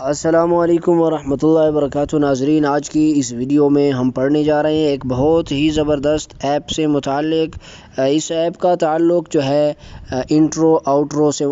अस्सलामुअलैकुम वरहमतुल्लाहि वबरकातुहू। नाज़रीन, आज की इस वीडियो में हम पढ़ने जा रहे हैं एक बहुत ही ज़बरदस्त ऐप से मुताल्लिक़। इस ऐप का ताल्लुक़ जो है इंट्रो आउट्रो से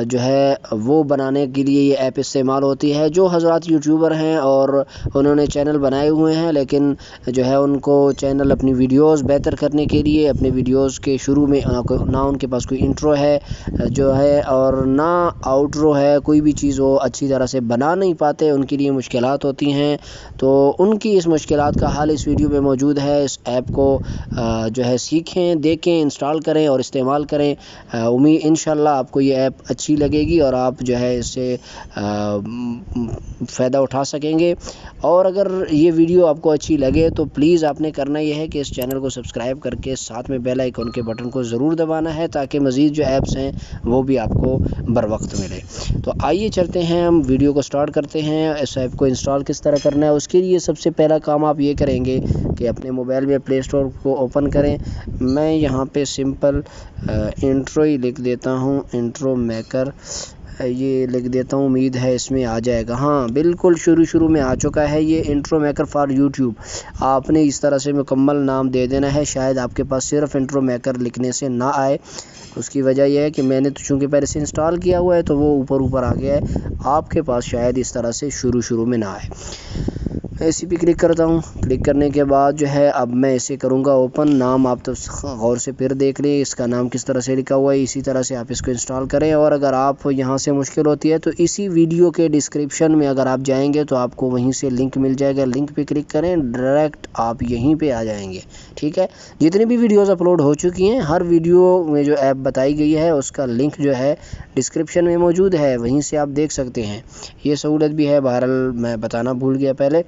जो है वो बनाने के लिए ये ऐप इस्तेमाल होती है। जो हज़रात यूट्यूबर हैं और उन्होंने चैनल बनाए हुए हैं, लेकिन जो है उनको चैनल अपनी वीडियोज़ बेहतर करने के लिए अपने वीडियोज़ के शुरू में ना उनके पास कोई इंट्रो है जो है और ना आउट्रो है, कोई भी चीज़ वो अच्छी तरह से बना नहीं पाते, उनके लिए मुश्किलात होती हैं। तो उनकी इस मुश्किलात का हल इस वीडियो में मौजूद है। इस ऐप को जो है सीखें, देखें, इंस्टॉल करें और इस्तेमाल करें। उम्मीद इंशाल्लाह आपको ये ऐप अच्छी लगेगी और आप जो है इससे फ़ायदा उठा सकेंगे। और अगर ये वीडियो आपको अच्छी लगे तो प्लीज़ आपने करना ये है कि इस चैनल को सब्सक्राइब करके साथ में बेल आइकन के बटन को ज़रूर दबाना है, ताकि मज़ीद जो ऐप्स हैं वो भी आपको बर वक्त मिले। तो आइए चलते हैं, हम वीडियो को स्टार्ट करते हैं। इस ऐप को इंस्टॉल किस तरह करना है, उसके लिए सबसे पहला काम आप ये करेंगे कि अपने मोबाइल में प्ले स्टोर को ओपन करें। मैं यहाँ पे सिंपल इंट्रो ही लिख देता हूँ, इंट्रो मेकर ये लिख देता हूँ। उम्मीद है इसमें आ जाएगा। हाँ, बिल्कुल शुरू में आ चुका है ये इंट्रो मेकर फॉर यूट्यूब। आपने इस तरह से मुकम्मल नाम दे देना है। शायद आपके पास सिर्फ इंट्रो मेकर लिखने से ना आए, उसकी वजह यह है कि मैंने तो चूँकि पहले से इंस्टॉल किया हुआ है तो वो ऊपर आ गया है। आपके पास शायद इस तरह से शुरू में ना आए। मैं इसी पे क्लिक करता हूँ। क्लिक करने के बाद जो है अब मैं इसे करूँगा ओपन। नाम आप तो गौर से फिर देख लें, इसका नाम किस तरह से लिखा हुआ है, इसी तरह से आप इसको इंस्टॉल करें। और अगर आप यहाँ से मुश्किल होती है तो इसी वीडियो के डिस्क्रिप्शन में अगर आप जाएंगे तो आपको वहीं से लिंक मिल जाएगा। लिंक पे क्लिक करें, डायरेक्ट आप यहीं पे आ जाएंगे। ठीक है, जितनी भी वीडियोस अपलोड हो चुकी हैं, हर वीडियो में जो ऐप बताई गई है उसका लिंक जो है डिस्क्रिप्शन में मौजूद है, वहीं से आप देख सकते हैं। ये सहूलत भी है, बहरहाल मैं बताना भूल गया पहले।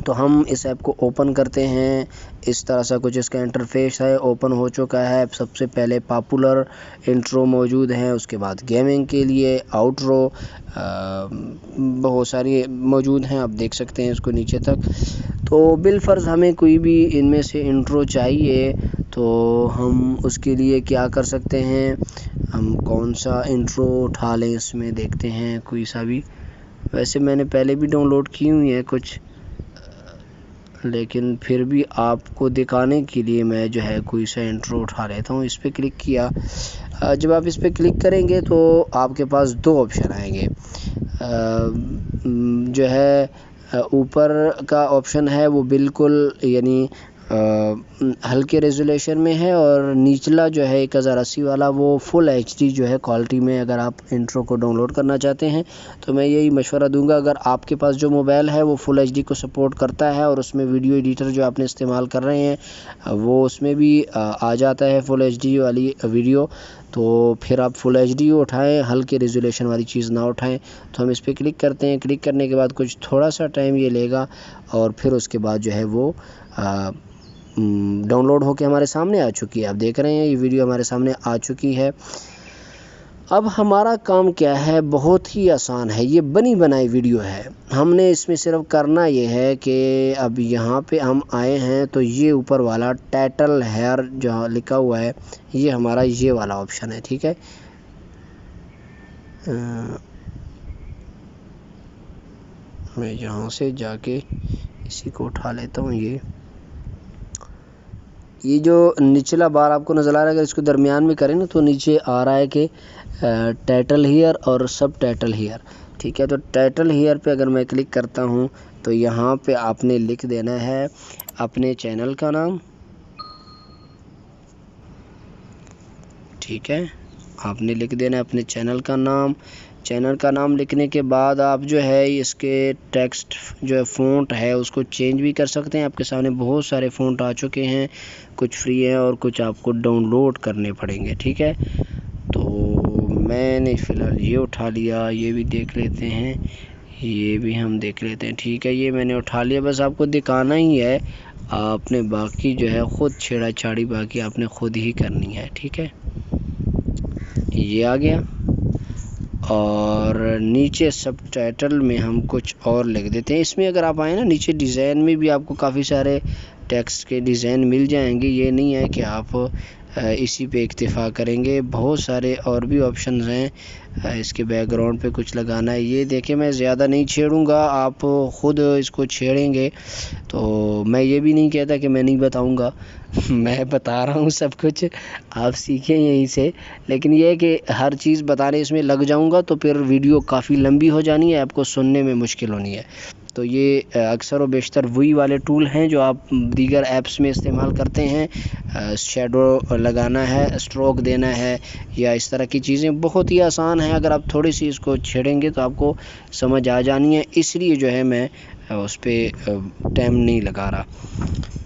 तो हम इस ऐप को ओपन करते हैं। इस तरह से कुछ इसका इंटरफेस है, ओपन हो चुका है। सबसे पहले पॉपुलर इंट्रो मौजूद हैं, उसके बाद गेमिंग के लिए आउट्रो बहुत सारी मौजूद हैं, आप देख सकते हैं इसको नीचे तक। तो बिलफ़र्ज़ हमें कोई भी इनमें से इंट्रो चाहिए तो हम उसके लिए क्या कर सकते हैं, हम कौन सा इंट्रो उठा लें, इसमें देखते हैं कोई सा भी। वैसे मैंने पहले भी डाउनलोड की हुई है कुछ, लेकिन फिर भी आपको दिखाने के लिए मैं जो है कोई सा इंट्रो उठा लेता हूँ। इस पर क्लिक किया। जब आप इस पर क्लिक करेंगे तो आपके पास दो ऑप्शन आएंगे। जो है ऊपर का ऑप्शन है वो बिल्कुल यानी हल्के रेजोल्यूशन में है, और निचला जो है 1080 वाला वो फुल HD जो है क्वालिटी में अगर आप इंट्रो को डाउनलोड करना चाहते हैं। तो मैं यही मशवरा दूंगा, अगर आपके पास जो मोबाइल है वो फुल HD को सपोर्ट करता है और उसमें वीडियो एडिटर जो आपने इस्तेमाल कर रहे हैं वो उसमें भी आ जाता है फुल HD वाली वीडियो, तो फिर आप फुल HD उठाएं, हल्के रेजोल्यूशन वाली चीज़ ना उठाएं। तो हम इस पर क्लिक करते हैं। क्लिक करने के बाद कुछ थोड़ा सा टाइम ये लेगा और फिर उसके बाद जो है वो डाउनलोड होके हमारे सामने आ चुकी है। आप देख रहे हैं ये वीडियो हमारे सामने आ चुकी है। अब हमारा काम क्या है, बहुत ही आसान है। ये बनी बनाई वीडियो है। हमने इसमें सिर्फ करना ये है कि अब यहाँ पे हम आए हैं तो ये ऊपर वाला टाइटल हेयर जो लिखा हुआ है ये हमारा ये वाला ऑप्शन है। ठीक है, मैं यहाँ से जाके इसी को उठा लेता हूँ। ये जो निचला बार आपको नज़र आ रहा है, अगर इसको दरमियान में करें ना तो नीचे आ रहा है कि टाइटल हियर और सब टाइटल हियर। ठीक है, तो टाइटल हियर पे अगर मैं क्लिक करता हूँ तो यहाँ पे आपने लिख देना है अपने चैनल का नाम। ठीक है, आपने लिख देना है अपने चैनल का नाम। चैनल का नाम लिखने के बाद आप जो है इसके टेक्स्ट जो है फ़ॉन्ट है उसको चेंज भी कर सकते हैं। आपके सामने बहुत सारे फ़ॉन्ट आ चुके हैं, कुछ फ्री हैं और कुछ आपको डाउनलोड करने पड़ेंगे। ठीक है, तो मैंने फ़िलहाल ये उठा लिया, ये भी देख लेते हैं, ये भी हम देख लेते हैं। ठीक है, ये मैंने उठा लिया। बस आपको दिखाना ही है, आपने बाकी जो है ख़ुद छेड़ा छाड़ी बाकी आपने ख़ुद ही करनी है। ठीक है, ये आ गया। और नीचे सबटाइटल में हम कुछ और लिख देते हैं। इसमें अगर आप आए ना, नीचे डिज़ाइन में भी आपको काफ़ी सारे टेक्स्ट के डिज़ाइन मिल जाएंगे। ये नहीं है कि आप इसी पे इक्तिफ़ा करेंगे, बहुत सारे और भी ऑप्शंस हैं। इसके बैकग्राउंड पे कुछ लगाना है, ये देखिए मैं ज़्यादा नहीं छेड़ूंगा, आप ख़ुद इसको छेड़ेंगे। तो मैं ये भी नहीं कहता कि मैं नहीं बताऊंगा मैं बता रहा हूँ सब कुछ, आप सीखें यहीं से। लेकिन ये है कि हर चीज़ बताने इसमें लग जाऊंगा तो फिर वीडियो काफ़ी लंबी हो जानी है, आपको सुनने में मुश्किल होनी है। तो ये अक्सर व बेशतर वही वाले टूल हैं जो आप दीगर ऐप्स में इस्तेमाल करते हैं। शैडो लगाना है, स्ट्रोक देना है, या इस तरह की चीज़ें बहुत ही आसान है। अगर आप थोड़ी सी इसको छेड़ेंगे तो आपको समझ आ जानी है। इसलिए जो है मैं उस पर टाइम नहीं लगा रहा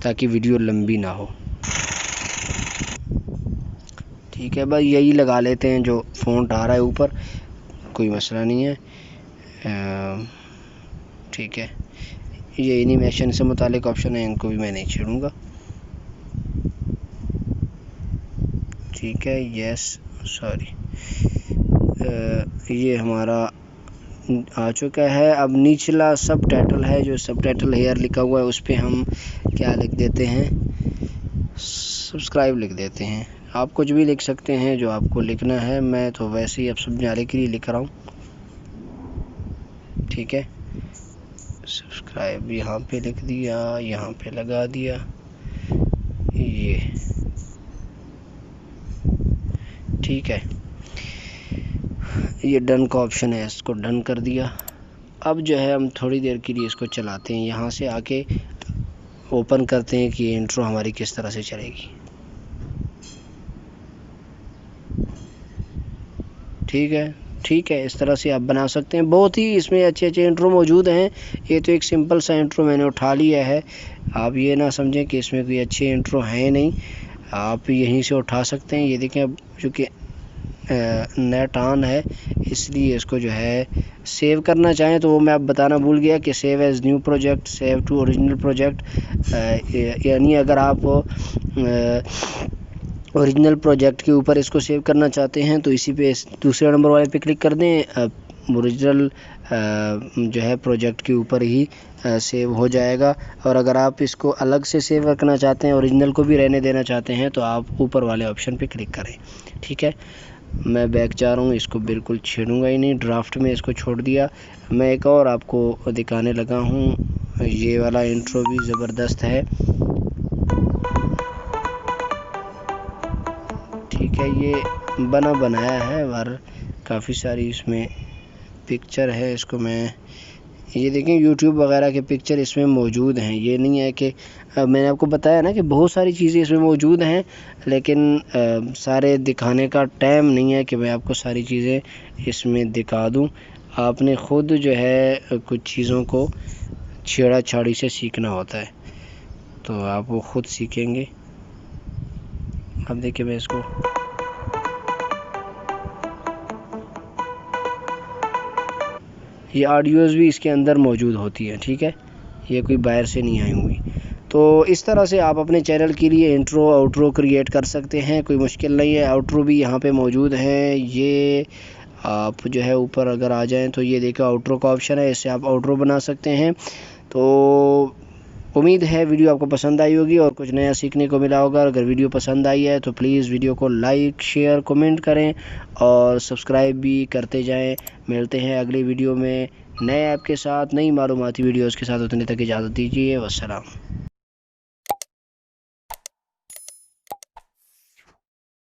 ताकि वीडियो लंबी ना हो। ठीक है, बस यही लगा लेते हैं जो फ़ॉन्ट आ रहा है ऊपर, कोई मसला नहीं है। ठीक है, ये एनिमेशन से मुतालिक ऑप्शन है, इनको भी मैं नहीं छेड़ूंगा। ठीक है, यस सॉरी, ये हमारा आ चुका है। अब निचला सब टाइटल है, जो सब टाइटल हेयर लिखा हुआ है उस पर हम क्या लिख देते हैं, सब्सक्राइब लिख देते हैं। आप कुछ भी लिख सकते हैं जो आपको लिखना है, मैं तो वैसे ही अब समझाने के लिए लिख रहा हूँ। ठीक है, सब्सक्राइब यहाँ पे लिख दिया, यहाँ पे लगा दिया, ये ठीक है। ये डन का ऑप्शन है, इसको डन कर दिया। अब जो है हम थोड़ी देर के लिए इसको चलाते हैं, यहाँ से आके ओपन करते हैं कि ये इंट्रो हमारी किस तरह से चलेगी। ठीक है, इस तरह से आप बना सकते हैं। बहुत ही इसमें अच्छे इंट्रो मौजूद हैं। ये तो एक सिंपल सा इंट्रो मैंने उठा लिया है, आप ये ना समझें कि इसमें कोई अच्छे इंट्रो हैं नहीं, आप यहीं से उठा सकते हैं। ये देखें, अब चूँकि नेट ऑन है इसलिए इसको जो है सेव करना चाहें तो वो मैं अब बताना भूल गया कि save as new project, save to original project, यानी अगर आप ओरिजिनल प्रोजेक्ट के ऊपर इसको सेव करना चाहते हैं तो इसी पे दूसरे नंबर वाले पे क्लिक कर दें, ओरिजिनल जो है प्रोजेक्ट के ऊपर ही सेव हो जाएगा। और अगर आप इसको अलग से सेव रखना चाहते हैं, ओरिजिनल को भी रहने देना चाहते हैं, तो आप ऊपर वाले ऑप्शन पे क्लिक करें। ठीक है, मैं बैक जा रहा हूँ, इसको बिल्कुल छेड़ूंगा ही नहीं, ड्राफ्ट में इसको छोड़ दिया। मैं एक और आपको दिखाने लगा हूँ, ये वाला इंट्रो भी ज़बरदस्त है। ठीक है, ये बनाया है और काफ़ी सारी इसमें पिक्चर है। इसको मैं ये देखें, यूट्यूब वगैरह के पिक्चर इसमें मौजूद हैं। ये नहीं है कि मैंने आपको बताया ना कि बहुत सारी चीज़ें इसमें मौजूद हैं, लेकिन सारे दिखाने का टाइम नहीं है कि मैं आपको सारी चीज़ें इसमें दिखा दूं। आपने ख़ुद जो है कुछ चीज़ों को छेड़ा छाड़ी से सीखना होता है, तो आप वो ख़ुद सीखेंगे। अब देखिए, मैं इसको ये ऑडियोज़ भी इसके अंदर मौजूद होती है। ठीक है, ये कोई बाहर से नहीं आई हुई। तो इस तरह से आप अपने चैनल के लिए इंट्रो आउट्रो क्रिएट कर सकते हैं, कोई मुश्किल नहीं है। आउट्रो भी यहाँ पे मौजूद हैं। ये आप जो है ऊपर अगर आ जाएं तो ये देखो आउट्रो का ऑप्शन है, इससे आप आउट्रो बना सकते हैं। तो उम्मीद है वीडियो आपको पसंद आई होगी और कुछ नया सीखने को मिला होगा। अगर वीडियो पसंद आई है तो प्लीज़ वीडियो को लाइक, शेयर, कमेंट करें और सब्सक्राइब भी करते जाएं। मिलते हैं अगली वीडियो में नए ऐप के साथ, नई मालूमाती वीडियोज़ के साथ। उतने तक इजाज़त दीजिए, वस्सलाम।